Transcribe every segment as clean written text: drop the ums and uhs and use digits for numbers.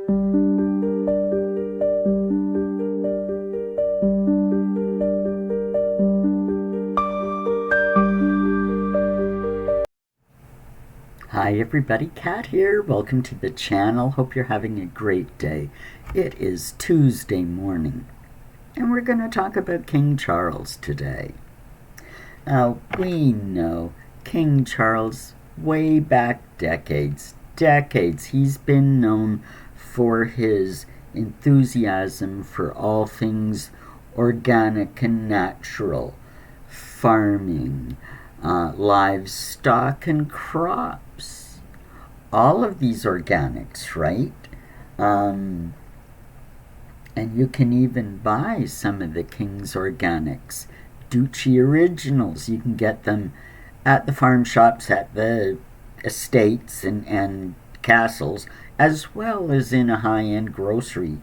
Hi everybody, Kat here. Welcome to the channel. Hope you're having a great day. It is Tuesday morning, and we're going to talk about King Charles today. Now, we know King Charles, way back decades, he's been known for his enthusiasm for all things organic and natural, farming, livestock and crops. All of these organics, right? And you can even buy some of the King's organics. Duchy Originals. You can get them at the farm shops, at the estates and castles, as well as in a high-end grocery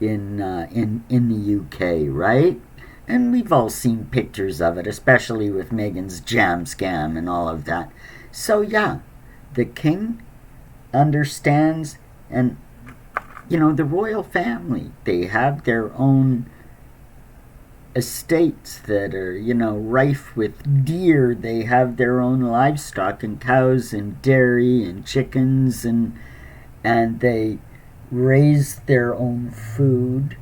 in the UK, right? And we've all seen pictures of it, especially with Meghan's jam scam and all of that. So yeah, the king understands, and the royal family, they have their own estates that are, rife with deer. They have their own livestock and cows and dairy and chickens, and they raise their own food,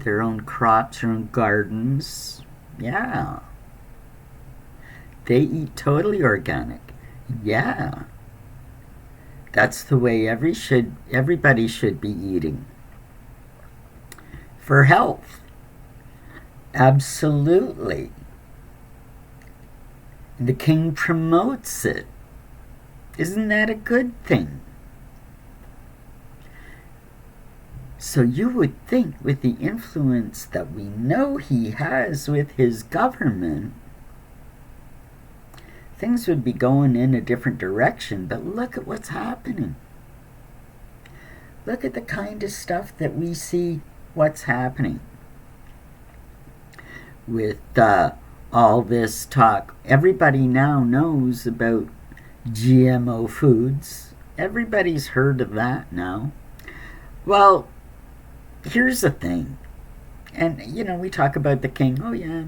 their own crops, their own gardens. Yeah. They eat totally organic. Yeah. That's the way everybody should be eating. For health. Absolutely. The king promotes it. Isn't that a good thing? So you would think, with the influence that we know he has with his government, things would be going in a different direction. But look at what's happening. Look at the kind of stuff that we see what's happening. With all this talk, everybody now knows about GMO foods. Everybody's heard of that now. Well, here's the thing. And, we talk about the king. Oh, yeah,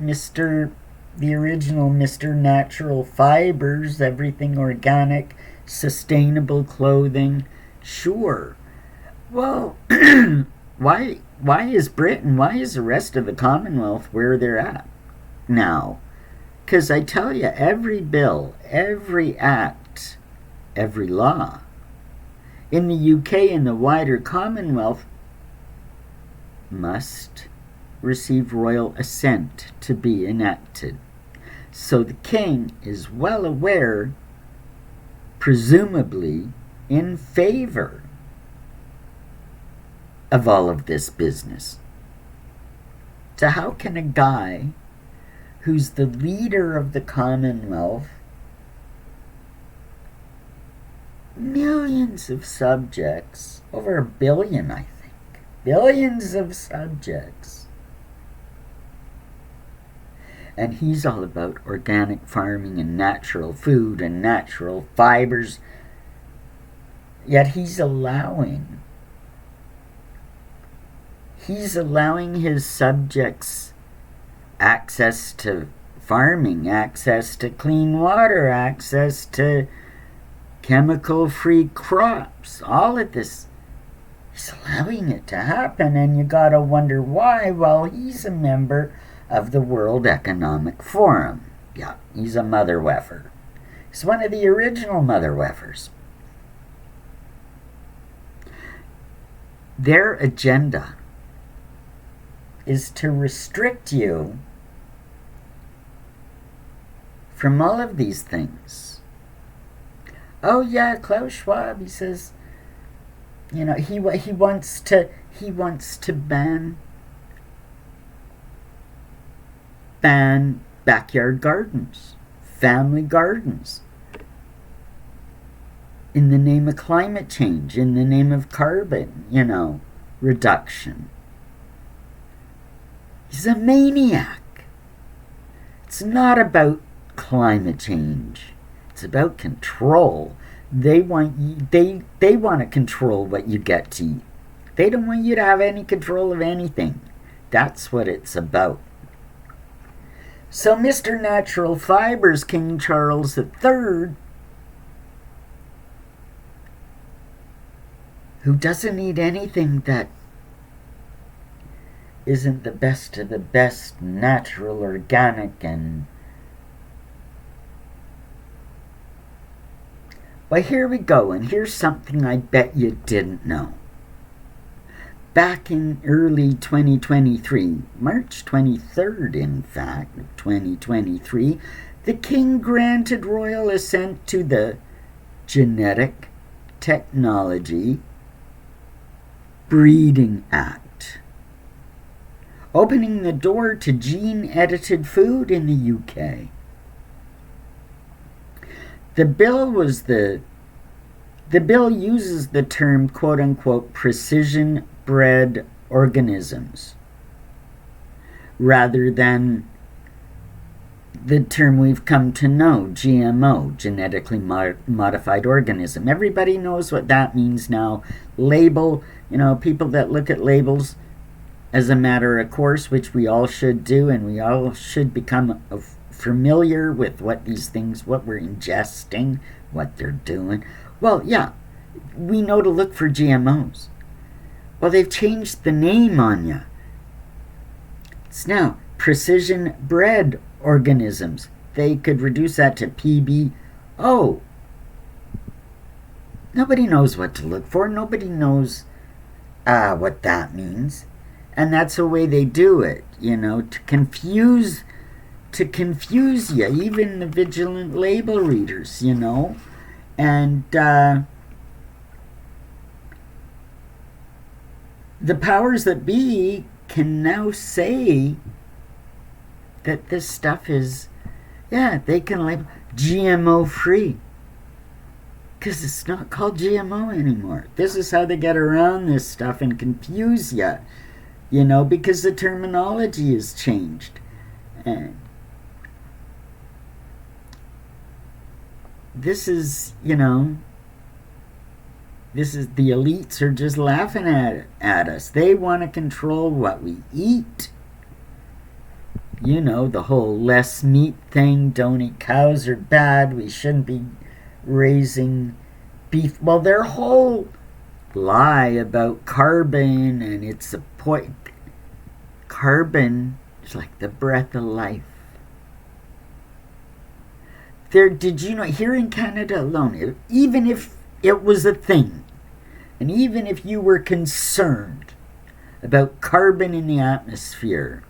the original Mr. Natural Fibers, everything organic, sustainable clothing. Sure. Well, why is Britain, why is the rest of the Commonwealth where they're at now? Because I tell you, every bill, every act, every law in the UK and the wider Commonwealth must receive royal assent to be enacted. So the king is well aware, presumably in favor of all of this business. So how can a guy who's the leader of the Commonwealth, millions of subjects, over 1 billion, I think, billions of subjects, and he's all about organic farming and natural food and natural fibers, yet he's allowing his subjects access to farming, access to clean water, access to chemical-free crops. All of this, he's allowing it to happen, and you gotta wonder why. Well, he's a member of the World Economic Forum. Yeah, he's a mother weffer. He's one of the original mother weffers. Their agenda is to restrict you from all of these things. Oh yeah, Klaus Schwab, he says, he wants to ban backyard gardens, family gardens, in the name of climate change, in the name of carbon, reduction. He's a maniac. It's not about climate change. It's about control. They want you, they want to control what you get to eat. They don't want you to have any control of anything. That's what it's about. So Mr. Natural Fibers, King Charles III, who doesn't eat anything that isn't the best of the best, natural, organic, and... Well, here we go, and here's something I bet you didn't know. Back in early 2023, March 23rd, in fact, 2023, the King granted royal assent to the Genetic Technology Breeding Act, opening the door to gene-edited food in the UK. The bill uses the term quote-unquote precision bred organisms rather than the term we've come to know, GMO, genetically modified organism. Everybody knows what that means now. Label, people that look at labels as a matter of course, which we all should do, and we all should become familiar with what these things, what we're ingesting, what they're doing. Well, yeah, we know to look for GMOs. Well, they've changed the name on you. It's now precision bred organisms. They could reduce that to PBO. Nobody knows what to look for. Nobody knows what that means. And that's the way they do it, to confuse you, even the vigilant label readers, And the powers that be can now say that this stuff is, they can label GMO free. Because it's not called GMO anymore. This is how they get around this stuff and confuse you, because the terminology has changed. And this is the elites are just laughing at us. They want to control what we eat. The whole less meat thing. Don't eat cows are bad. We shouldn't be raising beef. Well, their whole lie about carbon, and it's a point. Carbon is like the breath of life. Did you know, here in Canada alone, even if it was a thing, and even if you were concerned about carbon in the atmosphere,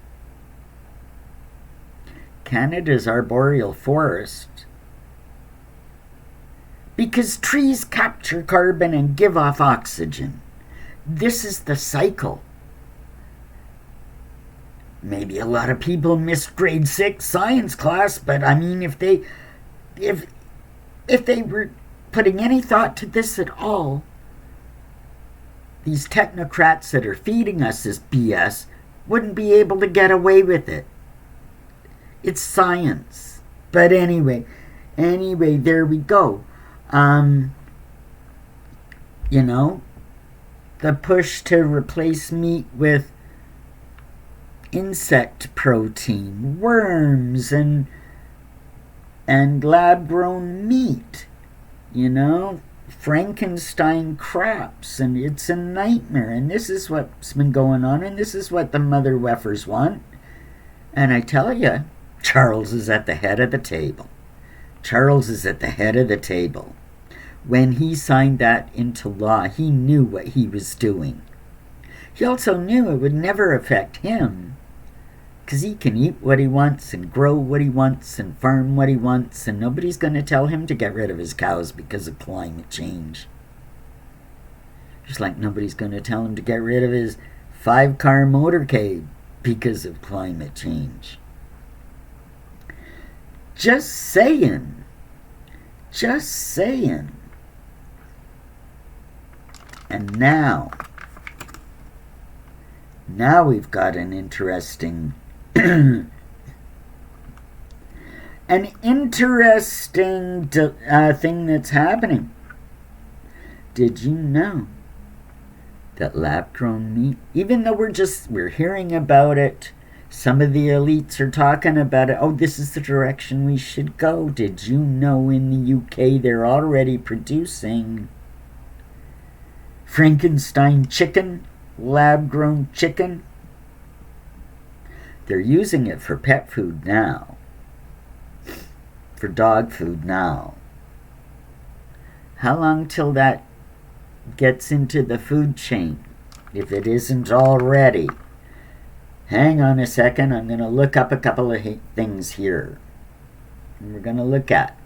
Canada's arboreal forest, because trees capture carbon and give off oxygen. This is the cycle. Maybe a lot of people missed grade 6 science class, but I mean, if they were putting any thought to this at all, these technocrats that are feeding us this BS wouldn't be able to get away with it. It's science. But anyway, there we go. The push to replace meat with insect protein, worms, and lab-grown meat, Frankenstein craps, and it's a nightmare. And this is what's been going on, and this is what the mother weffers want. And I tell you, Charles is at the head of the table. Charles is at the head of the table. When he signed that into law, he knew what he was doing. He also knew it would never affect him, because he can eat what he wants and grow what he wants and farm what he wants, and nobody's going to tell him to get rid of his cows because of climate change. Just like nobody's going to tell him to get rid of his 5-car motorcade because of climate change. Just saying. Just saying. And now we've got an interesting thing that's happening. Did you know that lab-grown meat, even though we're hearing about it, some of the elites are talking about it, oh, this is the direction we should go. Did you know in the UK they're already producing Frankenstein chicken, lab-grown chicken? They're using it for pet food now, for dog food now. How long till that gets into the food chain, if it isn't already? Hang on a second, I'm going to look up a couple of things here. And we're going to look at.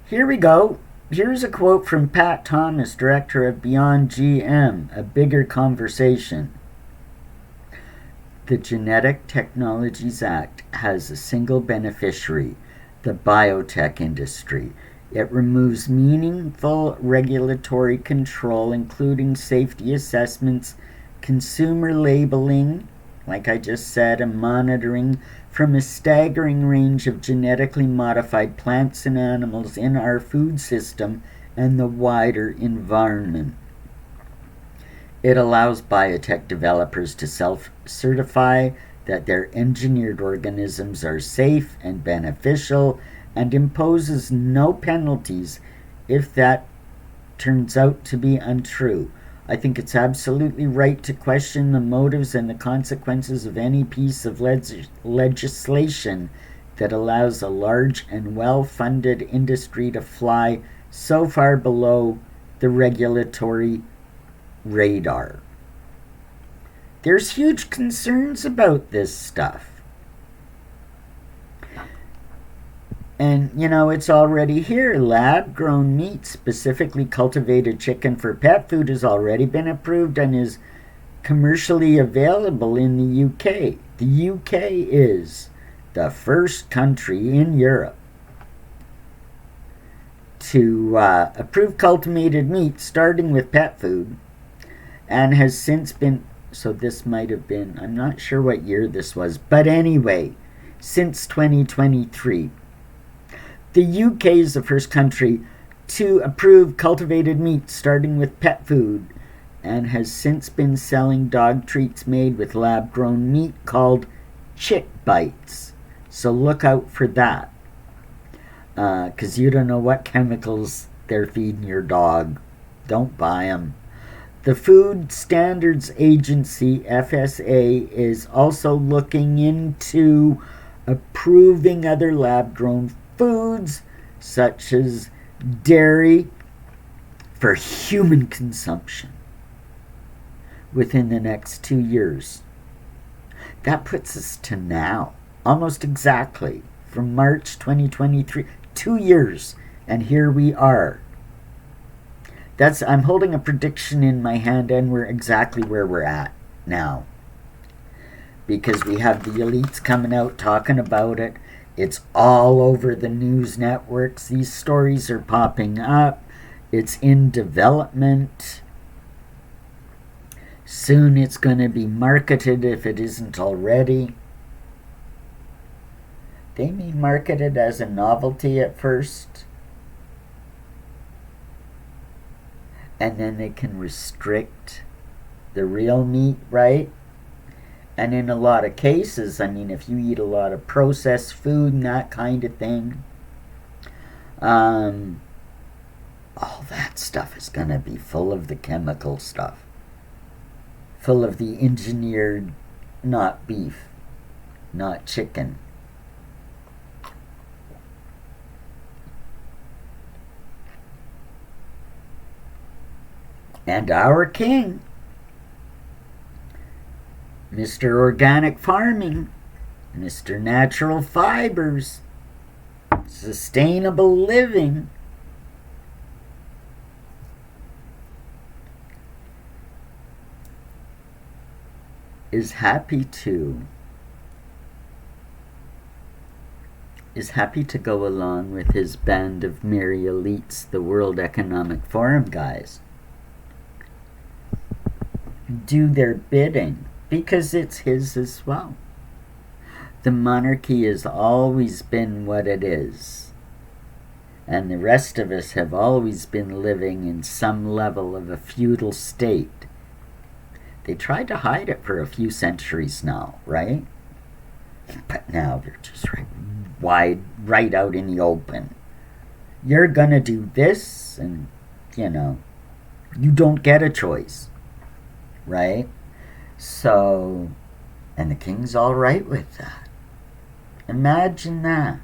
Here we go. Here's a quote from Pat Thomas, director of Beyond GM, A Bigger Conversation. The Genetic Technologies Act has a single beneficiary, the biotech industry. It removes meaningful regulatory control, including safety assessments, consumer labeling, like I just said, and monitoring from a staggering range of genetically modified plants and animals in our food system and the wider environment. It allows biotech developers to self-certify that their engineered organisms are safe and beneficial, and imposes no penalties if that turns out to be untrue. I think it's absolutely right to question the motives and the consequences of any piece of legislation that allows a large and well-funded industry to fly so far below the regulatory radar. There's huge concerns about this stuff. And, it's already here. Lab-grown meat, specifically cultivated chicken for pet food, has already been approved and is commercially available in the UK. The UK is the first country in Europe to approve cultivated meat, starting with pet food, and has since been, so this might have been, I'm not sure what year this was, but anyway, since 2023. The UK is the first country to approve cultivated meat, starting with pet food, and has since been selling dog treats made with lab-grown meat called Chick Bites. So look out for that, because you don't know what chemicals they're feeding your dog. Don't buy them. The Food Standards Agency, FSA, is also looking into approving other lab-grown foods, such as dairy, for human consumption within the next 2 years. That puts us to now, almost exactly, from March 2023, 2 years, and here we are. I'm holding a prediction in my hand, and we're exactly where we're at now. Because we have the elites coming out talking about it. It's all over the news networks. These stories are popping up. It's in development. Soon it's going to be marketed if it isn't already. They may market it as a novelty at first. And then they can restrict the real meat, right? And in a lot of cases, if you eat a lot of processed food and that kind of thing, all that stuff is going to be full of the chemical stuff. Full of the engineered, not beef, not chicken. And our king, Mr. Organic Farming, Mr. Natural Fibers, Sustainable Living, is happy to go along with his band of merry elites, the World Economic Forum guys. Do their bidding, because it's his as well. The monarchy has always been what it is. and the rest of us have always been living in some level of a feudal state. They tried to hide it for a few centuries now, right? But now they're just right out in the open. You're gonna do this, and you don't get a choice, right? So, and the king's all right with that. Imagine that.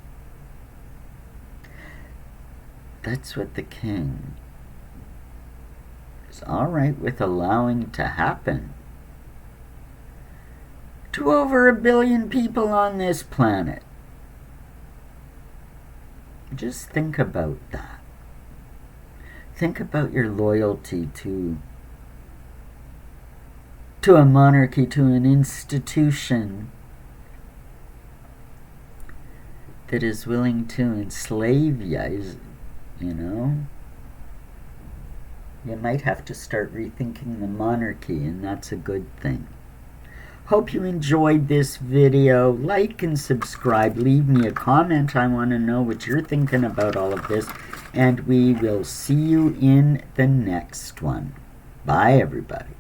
That's what the king is all right with allowing to happen to over 1 billion people on this planet. Just think about that. Think about your loyalty to a monarchy, to an institution that is willing to enslave you. You might have to start rethinking the monarchy, and that's a good thing. Hope you enjoyed this video. Like and subscribe. Leave me a comment. I want to know what you're thinking about all of this. And we will see you in the next one. Bye, everybody.